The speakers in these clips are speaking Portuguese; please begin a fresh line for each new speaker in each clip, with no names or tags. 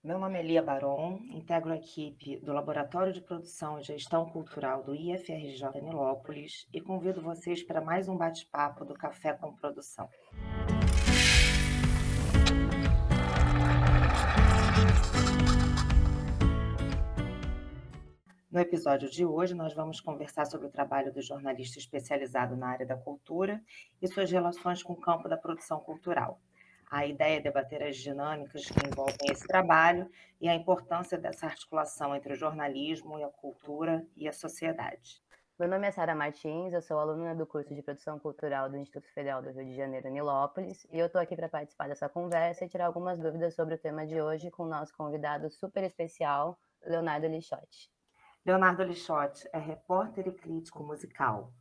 Meu nome é Lia Baron, integro a equipe do Laboratório de Produção e Gestão Cultural do IFRJ Nilópolis e convido vocês para mais um bate-papo do Café com Produção. No episódio de hoje, nós vamos conversar sobre o trabalho do jornalista especializado na área da cultura e suas relações com o campo da produção cultural. A ideia é debater as dinâmicas que envolvem esse trabalho e a importância dessa articulação entre o jornalismo e a cultura e a sociedade.
Meu nome é Sara Martins, eu sou aluna do curso de Produção Cultural do Instituto Federal do Rio de Janeiro, Nilópolis, e eu estou aqui para participar dessa conversa e tirar algumas dúvidas sobre o tema de hoje com o nosso convidado super especial, Leonardo Lixotti.
Leonardo Lixotti é repórter e crítico musical.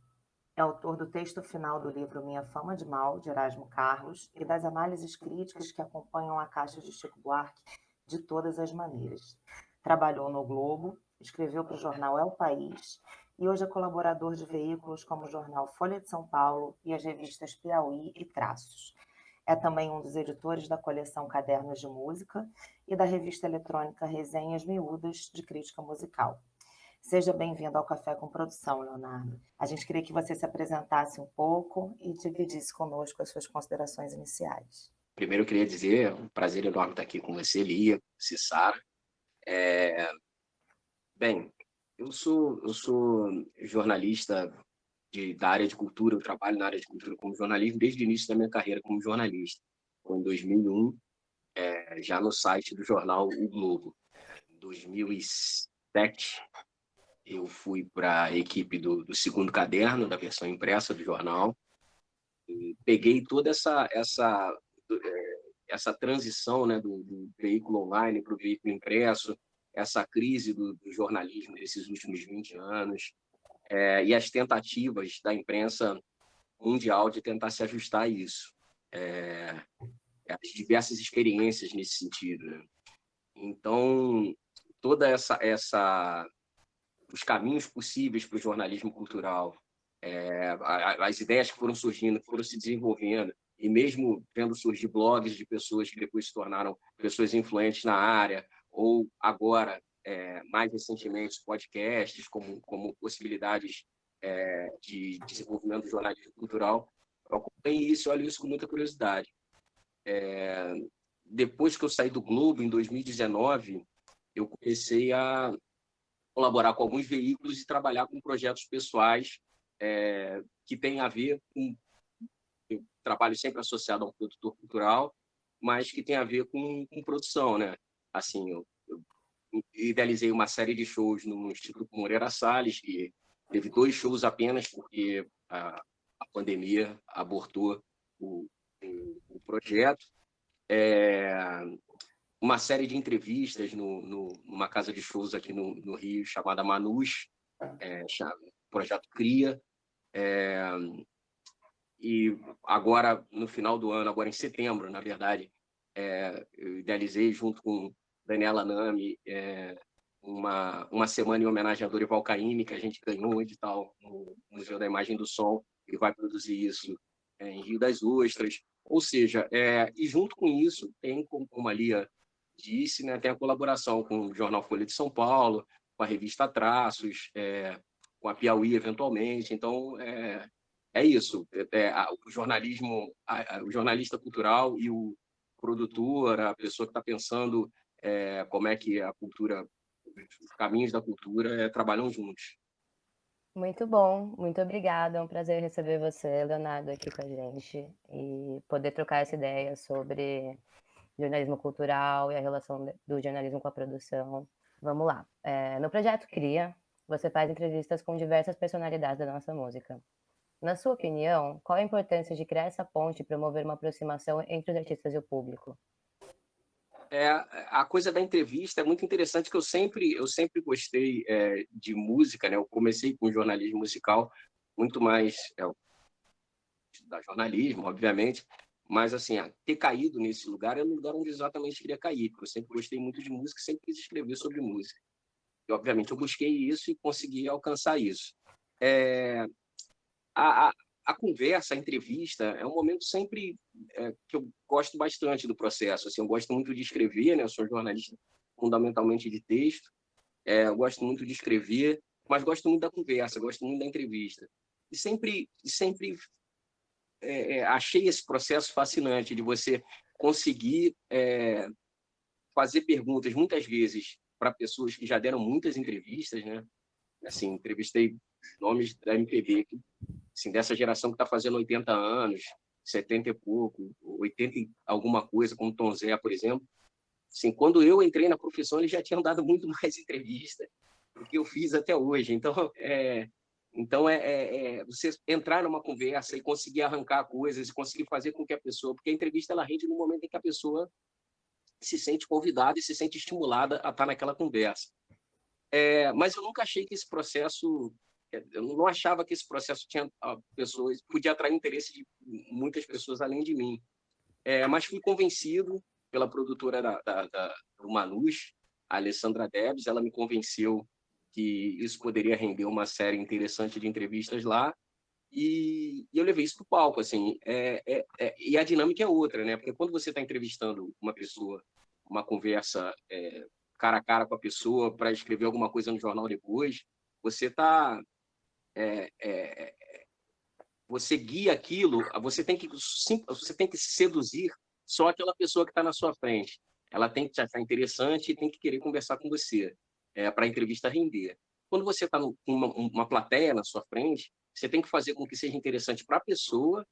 É autor do texto final do livro Minha Fama de Mal, de Erasmo Carlos, e das análises críticas que acompanham a caixa de Chico Buarque de todas as maneiras. Trabalhou no Globo, escreveu para o jornal É o País e hoje é colaborador de veículos como o jornal Folha de São Paulo e as revistas Piauí e Traços. É também um dos editores da coleção Cadernos de Música e da revista eletrônica Resenhas Miúdas de Crítica Musical. Seja bem-vindo ao Café com Produção, Leonardo. A gente queria que você se apresentasse um pouco e dividisse conosco as suas considerações iniciais.
Primeiro, eu queria dizer, é um prazer enorme estar aqui com você, Lia, você, Sara. Bem, eu sou jornalista da área de cultura, eu trabalho na área de cultura como jornalismo desde o início da minha carreira como jornalista. Foi em 2001, já no site do jornal O Globo. Em 2007, eu fui para a equipe do segundo caderno, da versão impressa do jornal, e peguei toda essa transição, né, do veículo online para o veículo impresso, essa crise do jornalismo desses últimos 20 anos, e as tentativas da imprensa mundial de tentar se ajustar a isso. As diversas experiências nesse sentido, né? Então, toda os caminhos possíveis para o jornalismo cultural, as ideias que foram surgindo, que foram se desenvolvendo, e mesmo vendo surgir blogs de pessoas que depois se tornaram pessoas influentes na área, ou agora, mais recentemente, podcasts como possibilidades de desenvolvimento do jornalismo cultural. Eu acompanhei isso, olho isso com muita curiosidade. Depois que eu saí do Globo, em 2019, eu comecei a colaborar com alguns veículos e trabalhar com projetos pessoais que têm a ver com... Eu trabalho sempre associado a um produtor cultural, mas que tem a ver com produção, né? Assim, eu idealizei uma série de shows no Instituto Moreira Salles, que teve 2 shows apenas, porque a pandemia abortou o projeto. Uma série de entrevistas numa casa de shows aqui no Rio, chamada Manus, projeto Cria. E agora, no final do ano, agora em setembro, na verdade, eu idealizei, junto com Daniela Nami, uma semana em homenagem a Dorival Caymmi, que a gente ganhou um edital no Museu da Imagem e do Som, e vai produzir isso em Rio das Ostras. Ou seja, e junto com isso, tem, como a Lia disse, né, tem a colaboração com o Jornal Folha de São Paulo, com a revista Traços, com a Piauí, eventualmente. Então, é isso. O jornalismo, o jornalista cultural e o produtor, a pessoa que está pensando como é que a cultura, os caminhos da cultura trabalham juntos.
Muito bom, muito obrigada. É um prazer receber você, Leonardo, aqui com a gente e poder trocar essa ideia sobre jornalismo cultural e a relação do jornalismo com a produção. Vamos lá. No projeto Cria, você faz entrevistas com diversas personalidades da nossa música. Na sua opinião, qual a importância de criar essa ponte e promover uma aproximação entre os artistas e o público?
A coisa da entrevista é muito interessante, que eu sempre gostei de música, né? Eu comecei com jornalismo musical, muito mais da jornalismo, obviamente, mas assim, ter caído nesse lugar é um lugar onde exatamente queria cair, porque eu sempre gostei muito de música, sempre quis escrever sobre música. E, obviamente, eu busquei isso e consegui alcançar isso. A a conversa, a entrevista, é um momento sempre que eu gosto bastante do processo. Assim, eu gosto muito de escrever, né? Eu sou jornalista fundamentalmente de texto, eu gosto muito de escrever, mas gosto muito da conversa, gosto muito da entrevista. E sempre achei esse processo fascinante de você conseguir fazer perguntas, muitas vezes, para pessoas que já deram muitas entrevistas, né? Assim, entrevistei nomes da MPB, assim, dessa geração que está fazendo 80 anos, 70 e pouco, 80 e alguma coisa, como Tom Zé, por exemplo. Assim, quando eu entrei na profissão, eles já tinham dado muito mais entrevista do que eu fiz até hoje. Então, você entrar numa conversa e conseguir arrancar coisas, e conseguir fazer com que a pessoa... Porque a entrevista, ela rende no momento em que a pessoa se sente convidada e se sente estimulada a estar naquela conversa. Mas eu nunca achei que esse processo... Eu não achava que esse processo podia atrair interesse de muitas pessoas além de mim. Mas fui convencido pela produtora do Manus, a Alessandra Debs. Ela me convenceu que isso poderia render uma série interessante de entrevistas lá, e eu levei isso para o palco. Assim, e a dinâmica é outra, né? Porque quando você está entrevistando uma pessoa, uma conversa cara a cara com a pessoa para escrever alguma coisa no jornal depois, você está... você guia aquilo, você tem que seduzir só aquela pessoa que está na sua frente. Ela tem que te achar interessante e tem que querer conversar com você, para a entrevista render. Quando você está com uma plateia na sua frente, você tem que fazer com que seja interessante para a pessoa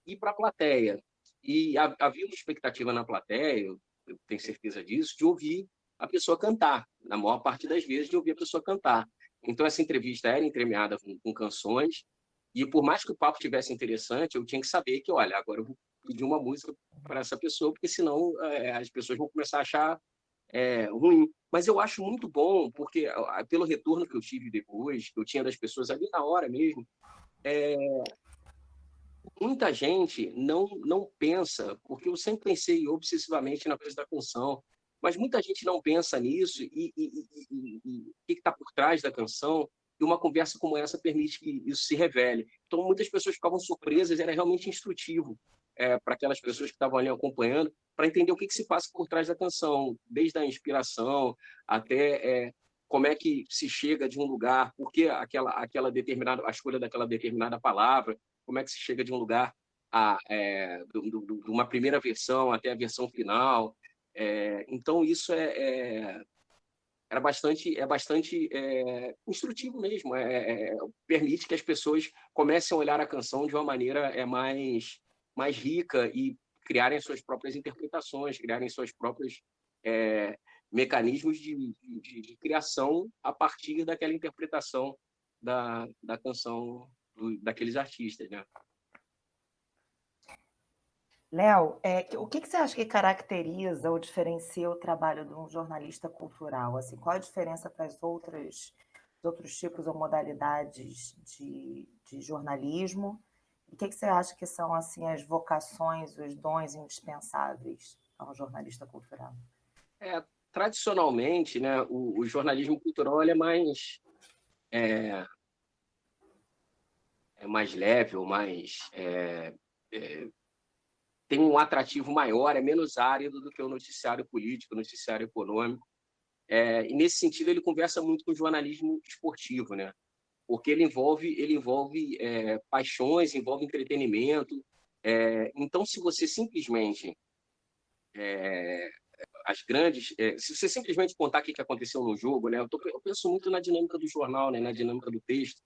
e para a plateia. E havia uma expectativa na plateia, eu tenho certeza disso, de ouvir a pessoa cantar, na maior parte das vezes, de ouvir a pessoa cantar. Então, essa entrevista era entremeada com canções, e por mais que o papo tivesse interessante, eu tinha que saber que, olha, agora eu vou pedir uma música para essa pessoa, porque senão as pessoas vão começar a achar ruim. Mas eu acho muito bom, porque pelo retorno que eu tive depois, que eu tinha das pessoas ali na hora mesmo, muita gente não pensa, porque eu sempre pensei obsessivamente na coisa da canção, mas muita gente não pensa nisso e o que está por trás da canção, e uma conversa como essa permite que isso se revele. Então, muitas pessoas ficavam surpresas, era realmente instrutivo para aquelas pessoas que estavam ali acompanhando, para entender o que se passa por trás da canção, desde a inspiração até como é que se chega de um lugar, por que a escolha daquela determinada palavra, como é que se chega de um lugar de uma primeira versão até a versão final. Então, isso é bastante instrutivo mesmo. Permite que as pessoas comecem a olhar a canção de uma maneira mais rica e criarem suas próprias interpretações, criarem suas próprios mecanismos de criação a partir daquela interpretação da canção daqueles artistas, né?
Léo, o que você acha que caracteriza ou diferencia o trabalho de um jornalista cultural? Assim, qual a diferença para os outros tipos ou modalidades de jornalismo? E o que você acha que são assim as vocações, os dons indispensáveis a um jornalista cultural?
Tradicionalmente, né, o jornalismo cultural ele é mais leve, ou tem um atrativo maior, é menos árido do que o noticiário político, o noticiário econômico. E, nesse sentido, ele conversa muito com o jornalismo esportivo, né? Porque ele envolve paixões, envolve entretenimento. Então, se você simplesmente... se você simplesmente contar o que aconteceu no jogo, né? Eu penso muito na dinâmica do jornal, né? Na dinâmica do texto.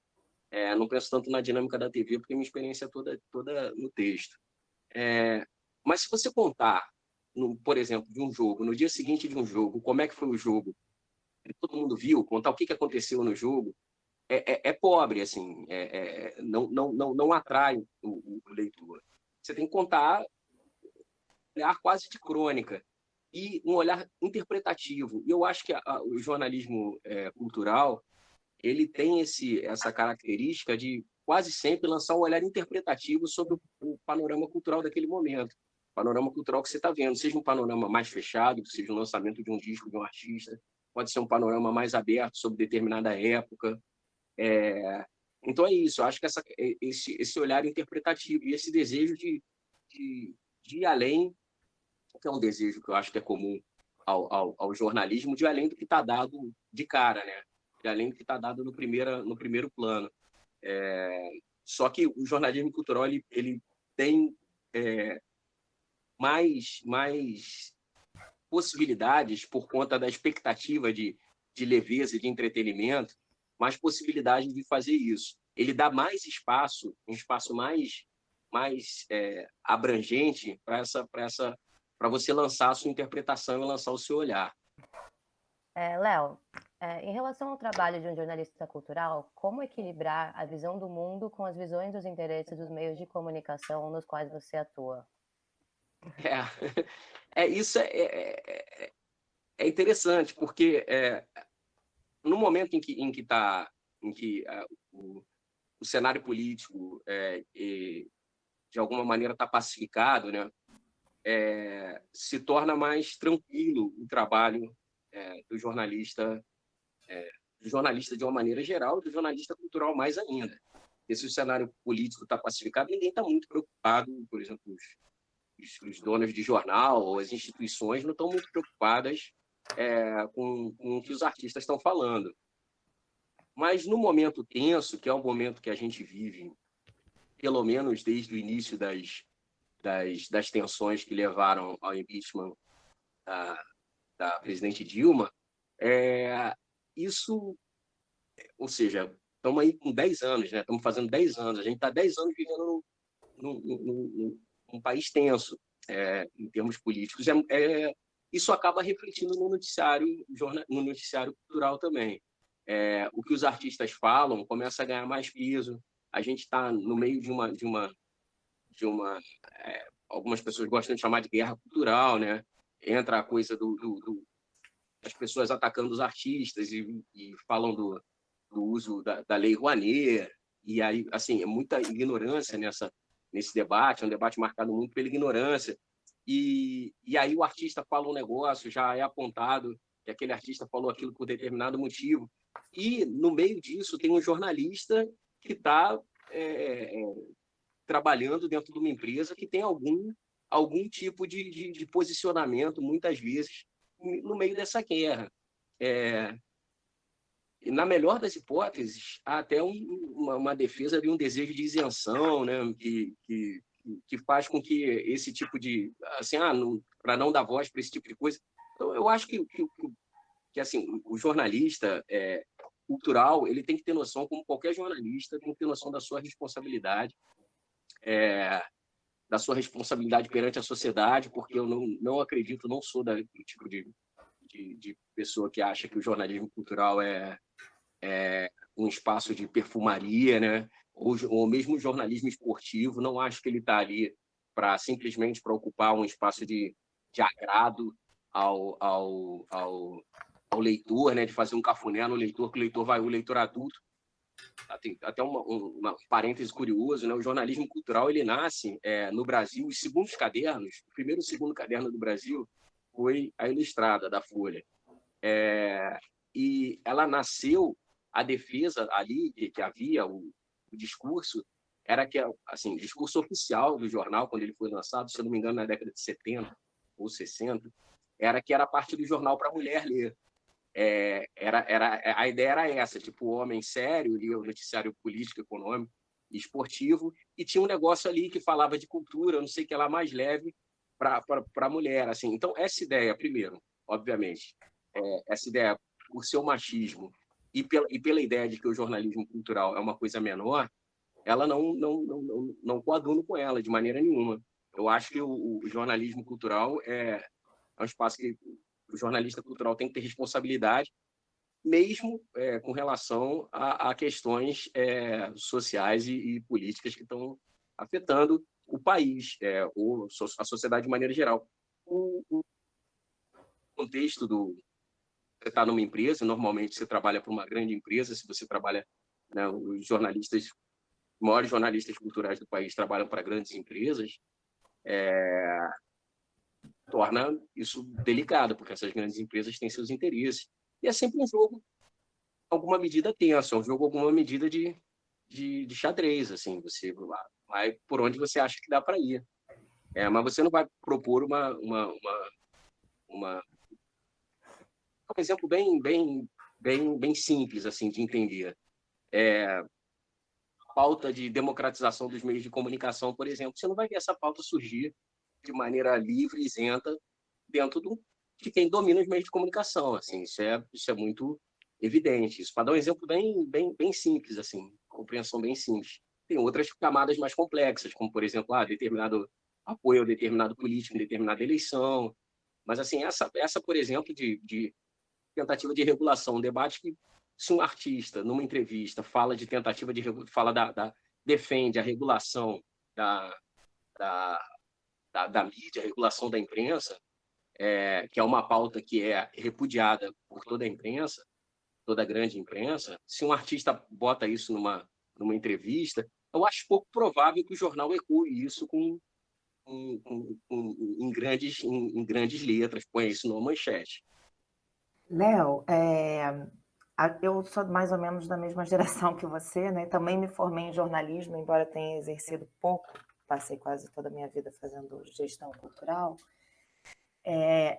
Não penso tanto na dinâmica da TV, porque minha experiência é toda no texto. Mas se você contar, por exemplo, de um jogo, no dia seguinte de um jogo, como é que foi o jogo, todo mundo viu, contar o que aconteceu no jogo, é pobre, assim, não atrai o leitor. Você tem que contar um olhar quase de crônica e um olhar interpretativo. E eu acho que o jornalismo cultural ele tem essa característica de quase sempre lançar um olhar interpretativo sobre o panorama cultural daquele momento. O panorama cultural que você está vendo, seja um panorama mais fechado, seja um lançamento de um disco de um artista, pode ser um panorama mais aberto sobre determinada época. Então é isso, eu acho que esse olhar interpretativo e esse desejo de ir além, que é um desejo que eu acho que é comum ao jornalismo, de ir além do que está dado de cara, né? De além do que está dado no primeiro plano. Só que o jornalismo cultural ele tem mais possibilidades por conta da expectativa de leveza e de entretenimento, mais possibilidades de fazer isso. Ele dá mais espaço, um espaço mais abrangente para você lançar a sua interpretação e lançar o seu olhar.
Léo, em relação ao trabalho de um jornalista cultural, como equilibrar a visão do mundo com as visões dos interesses dos meios de comunicação nos quais você atua?
Isso é interessante, porque no momento em que o cenário político de alguma maneira está pacificado, né, se torna mais tranquilo o trabalho do jornalista de uma maneira geral, do jornalista cultural mais ainda. Porque se o cenário político está pacificado, ninguém está muito preocupado, por exemplo, os donos de jornal ou as instituições não estão muito preocupadas com o que os artistas estão falando. Mas no momento tenso, que é o momento que a gente vive, pelo menos desde o início das tensões que levaram ao impeachment da presidente Dilma, isso, ou seja, estamos aí com 10 anos, né? Estamos fazendo 10 anos, a gente está 10 anos vivendo num país tenso em termos políticos. Isso acaba refletindo no noticiário cultural também. O que os artistas falam começa a ganhar mais peso. A gente está no meio de uma algumas pessoas gostam de chamar de guerra cultural, né? Entra a coisa das pessoas atacando os artistas e falam do uso da Lei Rouanet, e aí, assim, é muita ignorância nesse debate, é um debate marcado muito pela ignorância, e aí o artista fala um negócio, já é apontado que aquele artista falou aquilo por determinado motivo, e no meio disso tem um jornalista que está trabalhando dentro de uma empresa que tem algum tipo de posicionamento, muitas vezes, no meio dessa guerra. Na melhor das hipóteses, há até uma defesa de um desejo de isenção, né, que faz com que esse tipo de... assim, para não dar voz para esse tipo de coisa. Então, eu acho que assim, o jornalista cultural ele tem que ter noção, como qualquer jornalista, tem que ter noção da sua responsabilidade, perante a sociedade, porque eu não acredito, não sou do tipo de pessoa que acha que o jornalismo cultural é um espaço de perfumaria, né? Ou mesmo o jornalismo esportivo, não acho que ele está ali simplesmente para ocupar um espaço de agrado ao leitor, né? De fazer um cafuné no leitor, que o leitor adulto. Tem até um parêntese curioso, né? O jornalismo cultural ele nasce no Brasil, os segundos cadernos, o primeiro e o segundo caderno do Brasil foi a Ilustrada, da Folha. E ela nasceu, a defesa ali, que havia o discurso, era que, assim, o discurso oficial do jornal, quando ele foi lançado, se eu não me engano, na década de 70 ou 60, era que era parte do jornal para a mulher ler. A ideia era essa, tipo, o homem sério lia o noticiário político, econômico e esportivo, e tinha um negócio ali que falava de cultura, não sei o que lá, mais leve para a mulher. Assim. Então, essa ideia, primeiro, obviamente, essa ideia, por seu machismo e pela ideia de que o jornalismo cultural é uma coisa menor, ela não coaduno com ela de maneira nenhuma. Eu acho que o jornalismo cultural é um espaço que o jornalista cultural tem que ter responsabilidade, mesmo com relação a questões sociais e políticas que estão afetando o país, ou a sociedade de maneira geral. O contexto você está numa empresa, normalmente você trabalha para uma grande empresa, se você trabalha, né, os maiores jornalistas culturais do país trabalham para grandes empresas, torna isso delicado, porque essas grandes empresas têm seus interesses. E é sempre um jogo, alguma medida tenso, é um jogo, alguma medida de de xadrez, assim, você vai por onde você acha que dá para ir. Mas você não vai propor um exemplo bem simples, assim, de entender. Pauta de democratização dos meios de comunicação, por exemplo, você não vai ver essa pauta surgir de maneira livre e isenta dentro de quem domina os meios de comunicação. Assim, isso é muito evidente. Isso para dar um exemplo bem simples, assim, compreensão bem simples. Tem outras camadas mais complexas, como, por exemplo, determinado apoio a determinado político em determinada eleição. Mas, assim, essa por exemplo, de tentativa de regulação, um debate que, se um artista, numa entrevista, fala de tentativa de defende a regulação da mídia, a regulação da imprensa, que é uma pauta que é repudiada por toda a imprensa, toda a grande imprensa, se um artista bota isso numa entrevista, eu acho pouco provável que o jornal ecoe isso em grandes letras, põe isso numa manchete.
Léo, eu sou mais ou menos da mesma geração que você, né? Também me formei em jornalismo, embora tenha exercido pouco, passei quase toda a minha vida fazendo gestão cultural.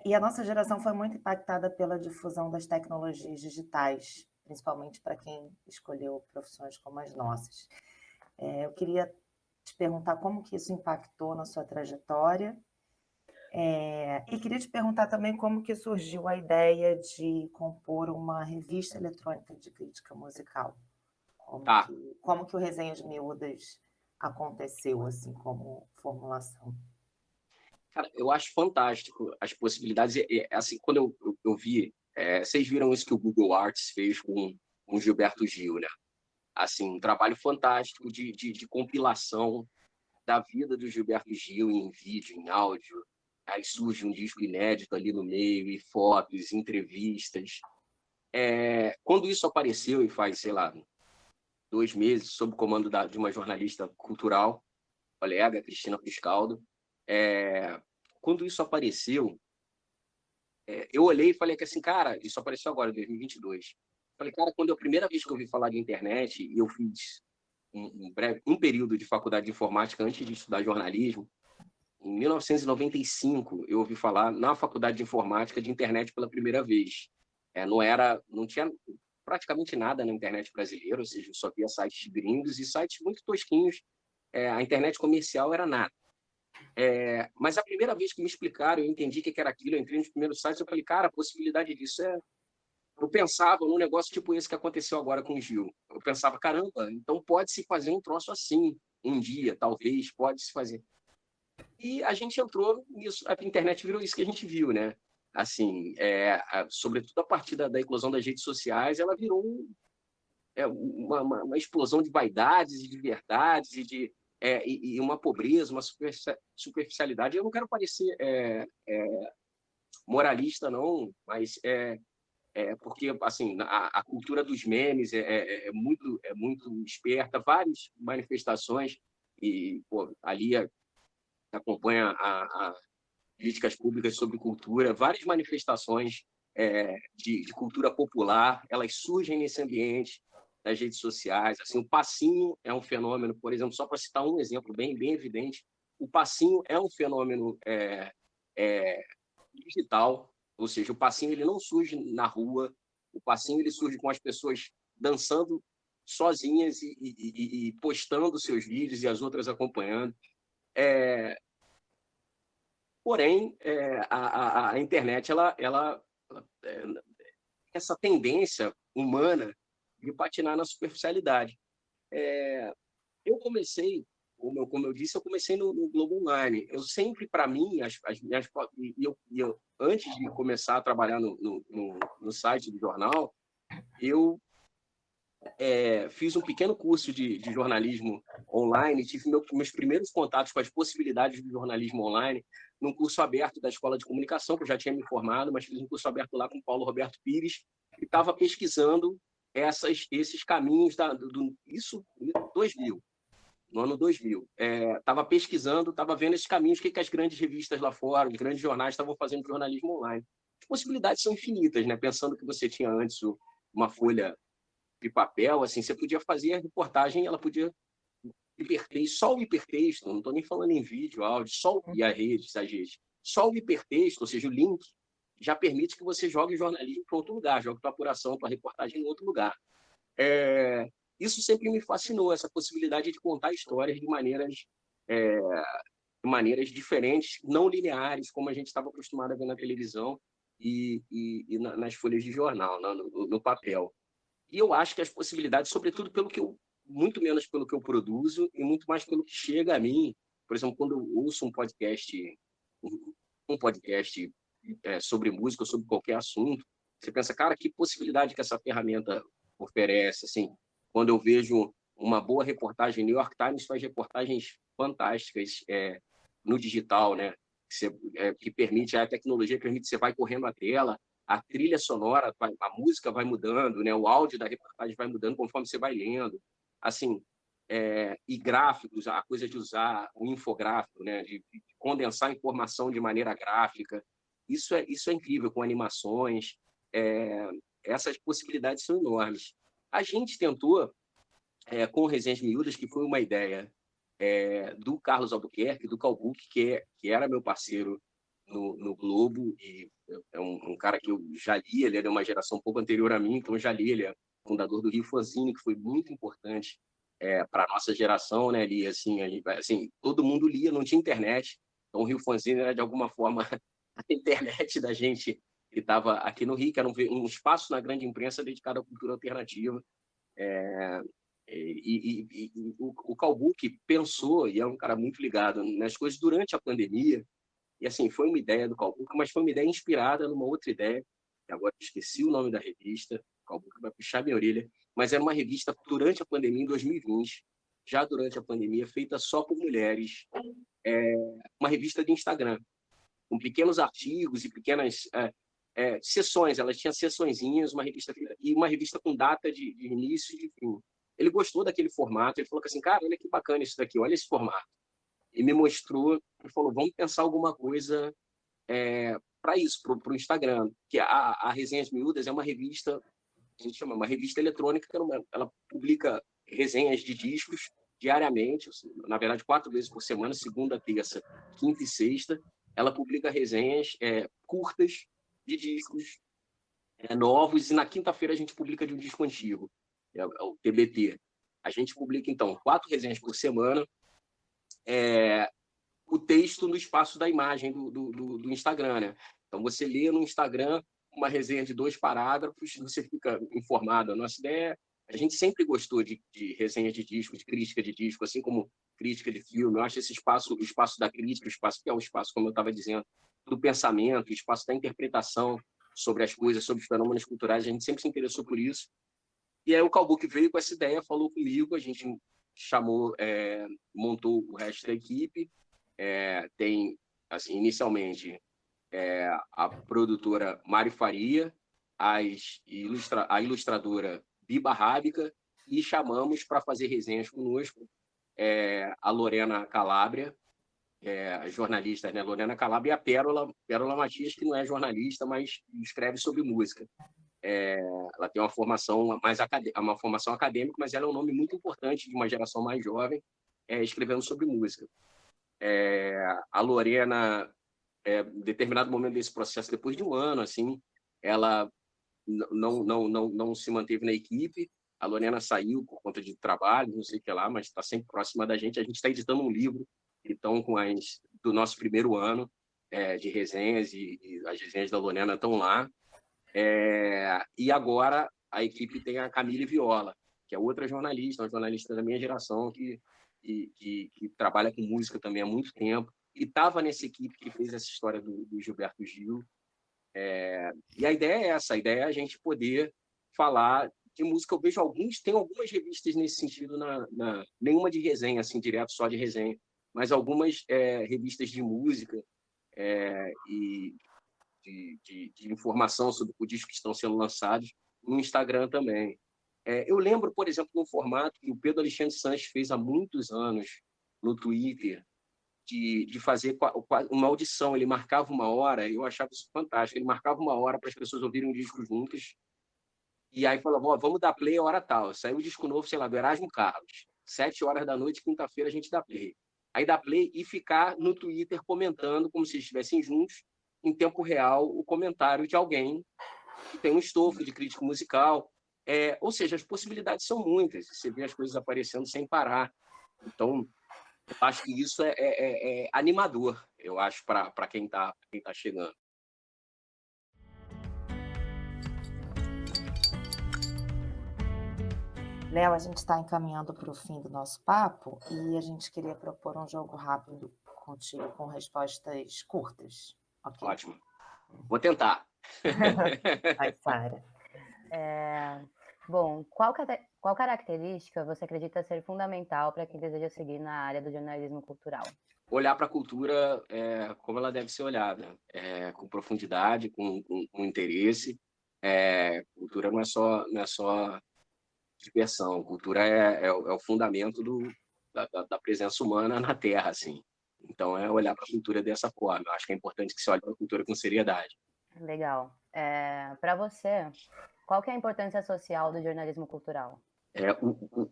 E a nossa geração foi muito impactada pela difusão das tecnologias digitais, principalmente para quem escolheu profissões como as nossas. Eu queria te perguntar como que isso impactou na sua trajetória. E queria te perguntar também como que surgiu a ideia de compor uma revista eletrônica de crítica musical. Como que o Resenhas Miúdas aconteceu, assim, como formulação?
Cara, eu acho fantástico as possibilidades. Assim, quando eu vi, vocês viram isso que o Google Arts fez com o Gilberto Gil, né? Assim, um trabalho fantástico de compilação da vida do Gilberto Gil em vídeo, em áudio. Aí surge um disco inédito ali no meio, e fotos, entrevistas. Quando isso apareceu, e faz, sei lá, 2 meses, sob o comando de uma jornalista cultural, colega, Cristina Fiscaldo, quando isso apareceu, eu olhei e falei que assim, cara, isso apareceu agora, em 2022. Falei, cara, quando a primeira vez que eu ouvi falar de internet, e eu fiz um período de faculdade de informática antes de estudar jornalismo, em 1995, eu ouvi falar na faculdade de informática de internet pela primeira vez. Não tinha praticamente nada na internet brasileira, ou seja, eu só via sites gringos e sites muito tosquinhos. A internet comercial era nada. Mas a primeira vez que me explicaram, eu entendi o que era aquilo, eu entrei nos primeiros sites, eu falei, cara, a possibilidade disso Eu pensava num negócio tipo esse que aconteceu agora com o Gil. Eu pensava, caramba, então pode-se fazer um troço assim, um dia, talvez, pode-se fazer. E a gente entrou nisso, a internet virou isso que a gente viu, né? Assim, sobretudo a partir da eclosão das redes sociais, ela virou uma explosão de vaidades e de verdades e uma pobreza, uma superficialidade. Eu não quero parecer moralista, não, mas porque assim a cultura dos memes é muito esperta, várias manifestações, e ali acompanha a políticas públicas sobre cultura, várias manifestações de cultura popular, elas surgem nesse ambiente das redes sociais. Assim, o passinho é um fenômeno, por exemplo, só para citar um exemplo bem evidente, o passinho é um fenômeno digital, ou seja, o passinho ele não surge na rua, o passinho ele surge com as pessoas dançando sozinhas e postando seus vídeos e as outras acompanhando. Porém, a internet ela essa tendência humana de patinar na superficialidade. Eu comecei, como eu disse, eu comecei no Globo Online. Eu sempre, para mim, eu antes de começar a trabalhar no site do jornal, eu fiz um pequeno curso de jornalismo online, tive meus primeiros contatos com as possibilidades do jornalismo online num curso aberto da Escola de Comunicação, que eu já tinha me formado, mas fiz um curso aberto lá com o Paulo Roberto Pires, e estava pesquisando esses caminhos isso em 2000, no ano 2000. Estava pesquisando, estava vendo esses caminhos, o que as grandes revistas lá fora, os grandes jornais estavam fazendo de jornalismo online. As possibilidades são infinitas, né? Pensando que você tinha antes uma folha de papel, assim, você podia fazer a reportagem, ela podia hipertexto, só o hipertexto, não estou nem falando em vídeo, áudio, só e as redes, só o hipertexto, ou seja, o link, já permite que você jogue jornalismo para outro lugar, jogue tua apuração, tua reportagem em outro lugar. Isso sempre me fascinou, essa possibilidade de contar histórias de maneiras diferentes, não lineares, como a gente estava acostumado a ver na televisão e nas folhas de jornal, no papel. E eu acho que as possibilidades, sobretudo muito menos pelo que eu produzo e muito mais pelo que chega a mim. Por exemplo, quando eu ouço um podcast sobre música ou sobre qualquer assunto, você pensa, cara, que possibilidade que essa ferramenta oferece, assim. Quando eu vejo uma boa reportagem, New York Times faz reportagens fantásticas no digital, né? Que permite, a tecnologia permite, você vai correndo a tela, a trilha sonora, a música vai mudando, né? O áudio da reportagem vai mudando conforme você vai lendo. Assim, e gráficos, a coisa de usar o infográfico, né? De condensar informação de maneira gráfica. Isso é incrível, com animações. Essas possibilidades são enormes. A gente tentou, com Resenhas Miúdas, que foi uma ideia do Carlos Albuquerque, do Calbuque, que era meu parceiro no Globo, e é um cara que eu já li, ele é de uma geração um pouco anterior a mim, então eu já li, ele é fundador do Rio Fanzine, que foi muito importante para a nossa geração, né? Lia, assim, todo mundo lia, não tinha internet, então o Rio Fanzine era, de alguma forma, a internet da gente que estava aqui no Rio, que era um espaço na grande imprensa dedicado à cultura alternativa. O Calbuque pensou, e é um cara muito ligado nas coisas durante a pandemia, e assim, foi uma ideia do Calbuque, mas foi uma ideia inspirada numa outra ideia, que agora eu esqueci o nome da revista, o Calbuque vai puxar minha orelha, mas era uma revista durante a pandemia, em 2020, já durante a pandemia, feita só por mulheres, uma revista de Instagram, com pequenos artigos e pequenas sessões, elas tinham sessõezinhas, uma revista com data de início e de fim. Ele gostou daquele formato, ele falou assim, cara, olha que bacana isso daqui, olha esse formato. E me mostrou, e falou, vamos pensar alguma coisa para isso, para o Instagram. Que a Resenhas Miúdas é uma revista, a gente chama uma revista eletrônica, que ela publica resenhas de discos diariamente, na verdade 4 vezes por semana, segunda, terça, quinta e sexta. Ela publica resenhas curtas de discos novos, e na quinta-feira a gente publica de um disco antigo, o TBT. A gente publica, então, 4 resenhas por semana, o texto no espaço da imagem do Instagram, né? Então, você lê no Instagram uma resenha de 2 parágrafos, você fica informado. A nossa ideia a gente sempre gostou de resenha de disco, de crítica de disco, assim como crítica de filme. Eu acho esse espaço, o espaço da crítica, o espaço que é o espaço, como eu estava dizendo, do pensamento, o espaço da interpretação sobre as coisas, sobre os fenômenos culturais, a gente sempre se interessou por isso. E aí o Calbuque veio com essa ideia, falou comigo, a gente montou o resto da equipe. Tem, assim, inicialmente, a produtora Mari Faria, a ilustradora Biba Rábica, e chamamos para fazer resenhas conosco a Lorena Calabria, a jornalista, né? Lorena Calabria, e a Pérola Matias, que não é jornalista, mas escreve sobre música. Ela tem uma formação acadêmica, mas ela é um nome muito importante de uma geração mais jovem, escrevendo sobre música. A Lorena, em determinado momento desse processo, depois de um ano, assim, ela não se manteve na equipe. A Lorena saiu por conta de trabalho, não sei o que lá, mas está sempre próxima da gente. A gente está editando um livro, então, do nosso primeiro ano de resenhas, e as resenhas da Lorena estão lá. E agora a equipe tem a Camille Viola, que é outra jornalista, uma jornalista da minha geração, que trabalha com música também há muito tempo, e estava nessa equipe que fez essa história do Gilberto Gil. E a ideia é essa, a ideia é a gente poder falar de música. Eu vejo tem algumas revistas nesse sentido, nenhuma de resenha, assim, direto só de resenha, mas algumas revistas de música e de informação sobre os discos que estão sendo lançados no Instagram também. Eu lembro, por exemplo, de um formato que o Pedro Alexandre Sanches fez há muitos anos no Twitter, de fazer uma audição. Ele marcava uma hora, eu achava isso fantástico, ele marcava uma hora para as pessoas ouvirem um disco juntas, E aí falava, ó, vamos dar play a hora tal. Saiu o disco novo, sei lá, do Erasmo Carlos. 7 horas da noite, quinta-feira, a gente dá play. Aí dá play e ficar no Twitter comentando, como se estivessem juntos, em tempo real, o comentário de alguém que tem um estofo de crítico musical. Ou seja, as possibilidades são muitas. Você vê as coisas aparecendo sem parar. Então, eu acho que isso é animador, eu acho, para quem tá chegando.
Léo, a gente está encaminhando para o fim do nosso papo e a gente queria propor um jogo rápido contigo com respostas curtas. Ok?
Ótimo. Vou tentar.
Vai, Sara.
Bom, qual característica você acredita ser fundamental para quem deseja seguir na área do jornalismo cultural?
Olhar para a cultura como ela deve ser olhada, com profundidade, com interesse. Cultura não é só diversão, cultura é o fundamento da presença humana na Terra, assim. Então, é olhar para a cultura dessa forma. Eu acho que é importante que se olhe para a cultura com seriedade.
Legal. Para você, qual que é a importância social do jornalismo cultural?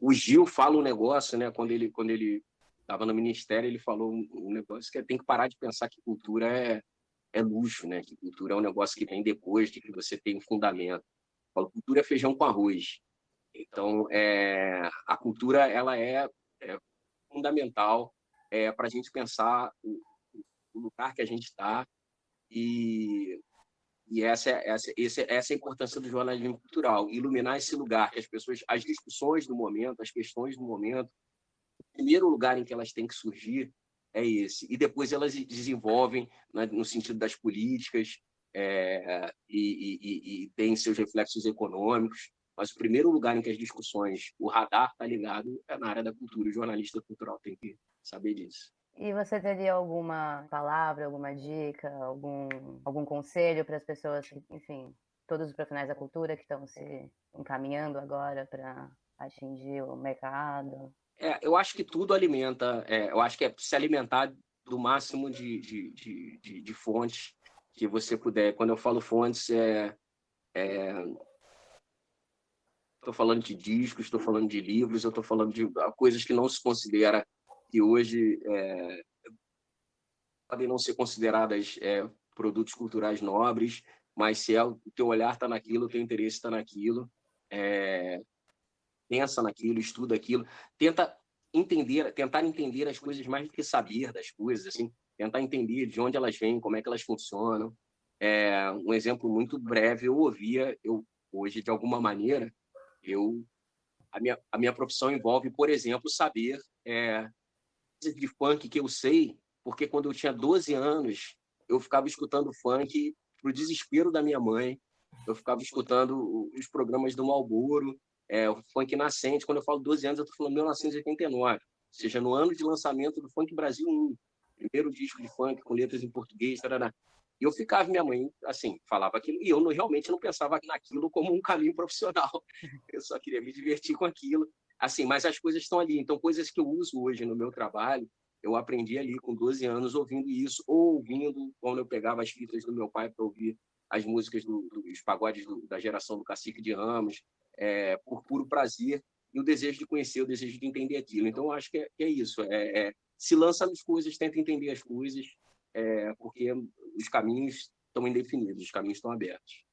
O Gil fala um negócio, né? Quando ele estava no ministério, ele falou um negócio que tem que parar de pensar que cultura é luxo, né? Que cultura é um negócio que vem depois de que você tem um fundamento. Falo, cultura é feijão com arroz. Então, a cultura ela é fundamental para a gente pensar o lugar que a gente está e essa é a importância do jornalismo cultural, iluminar esse lugar, que as discussões do momento, as questões do momento, o primeiro lugar em que elas têm que surgir é esse, e depois elas desenvolvem, né, no sentido das políticas, e têm seus reflexos econômicos, mas o primeiro lugar em que as discussões, o radar está ligado é na área da cultura, o jornalista cultural tem que saber disso.
E você teria alguma palavra, alguma dica, algum conselho para as pessoas, enfim, todos os profissionais da cultura que estão se encaminhando agora para atingir o mercado?
Eu acho que tudo alimenta, eu acho que é se alimentar do máximo de fontes que você puder. Quando eu falo fontes, estou falando de discos, estou falando de livros, eu estou falando de coisas que não se considera que hoje podem não ser consideradas produtos culturais nobres, mas se o teu olhar está naquilo, o teu interesse está naquilo, pensa naquilo, estuda aquilo, tentar entender as coisas mais do que saber das coisas, assim, tentar entender de onde elas vêm, como é que elas funcionam. Um exemplo muito breve, hoje, de alguma maneira, a minha profissão envolve, por exemplo, saber coisas de funk que eu sei, porque quando eu tinha 12 anos, eu ficava escutando funk pro desespero da minha mãe, eu ficava escutando os programas do Marlboro, o funk nascente. Quando eu falo 12 anos, eu estou falando 1989, ou seja, no ano de lançamento do Funk Brasil 1, primeiro disco de funk com letras em português, tarará. E eu ficava, minha mãe, assim, falava aquilo, e eu realmente não pensava naquilo como um caminho profissional. Eu só queria me divertir com aquilo. Assim, mas as coisas estão ali. Então, coisas que eu uso hoje no meu trabalho, eu aprendi ali com 12 anos ouvindo isso, ou ouvindo quando eu pegava as fitas do meu pai para ouvir as músicas dos pagodes da geração do Cacique de Ramos, por puro prazer e o desejo de conhecer, o desejo de entender aquilo. Então, eu acho que é isso. Se lança nas coisas, tenta entender as coisas, porque os caminhos estão indefinidos, os caminhos estão abertos.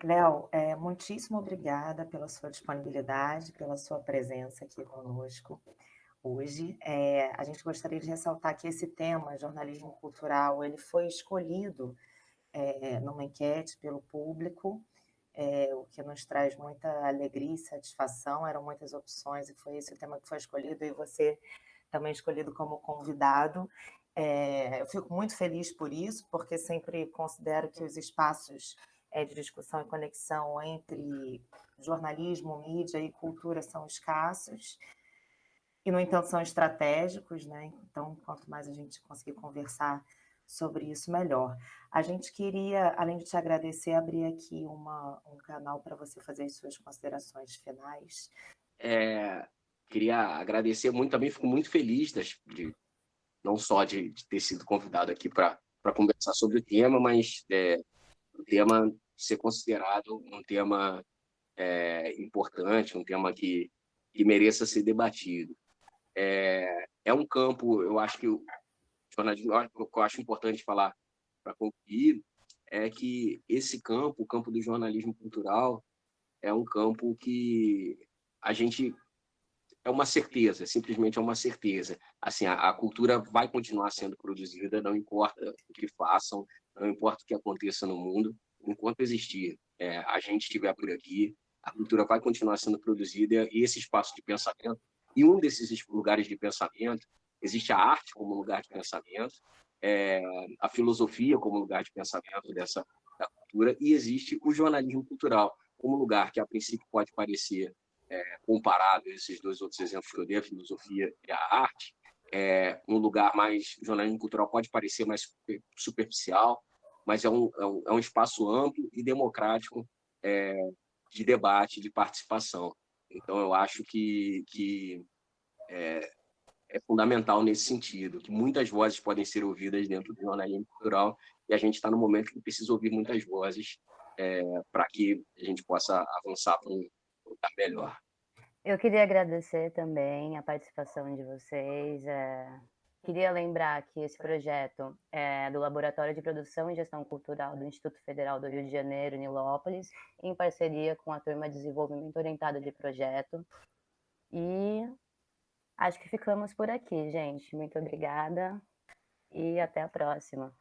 Léo, muitíssimo obrigada pela sua disponibilidade, pela sua presença aqui conosco hoje. A gente gostaria de ressaltar que esse tema, jornalismo cultural, ele foi escolhido numa enquete pelo público, o que nos traz muita alegria e satisfação. Eram muitas opções e foi esse o tema que foi escolhido, e você também escolhido como convidado. Eu fico muito feliz por isso, porque sempre considero que os espaços de discussão e conexão entre jornalismo, mídia e cultura são escassos, e, no entanto, são estratégicos, né? Então, quanto mais a gente conseguir conversar sobre isso, melhor. A gente queria, além de te agradecer, abrir aqui um canal para você fazer as suas considerações finais.
Queria agradecer muito, também fico muito feliz de não só de ter sido convidado aqui para conversar sobre o tema, mas o tema ser considerado um tema importante, um tema que mereça ser debatido. É um campo, eu acho que o jornalismo, o que eu acho importante falar para concluir, é que esse campo, o campo do jornalismo cultural, é um campo que a gente é uma certeza, simplesmente é uma certeza. Assim, a cultura vai continuar sendo produzida, não importa o que façam, não importa o que aconteça no mundo, enquanto existir a gente estiver por aqui, a cultura vai continuar sendo produzida e esse espaço de pensamento, e um desses lugares de pensamento, existe a arte como lugar de pensamento, a filosofia como lugar de pensamento da cultura, e existe o jornalismo cultural como lugar que, a princípio, pode parecer comparado a esses dois outros exemplos que eu dei, a filosofia e a arte, um lugar mais, o jornalismo cultural pode parecer mais superficial, mas é um espaço amplo e democrático de debate, de participação. Então, eu acho que é fundamental nesse sentido, que muitas vozes podem ser ouvidas dentro do jornalismo cultural e a gente está no momento que precisa ouvir muitas vozes para que a gente possa avançar para um lugar melhor.
Eu queria agradecer também a participação de vocês. Queria lembrar que esse projeto é do Laboratório de Produção e Gestão Cultural do Instituto Federal do Rio de Janeiro, Nilópolis, em parceria com a turma de Desenvolvimento Orientado de Projeto. E acho que ficamos por aqui, gente. Muito obrigada e até a próxima.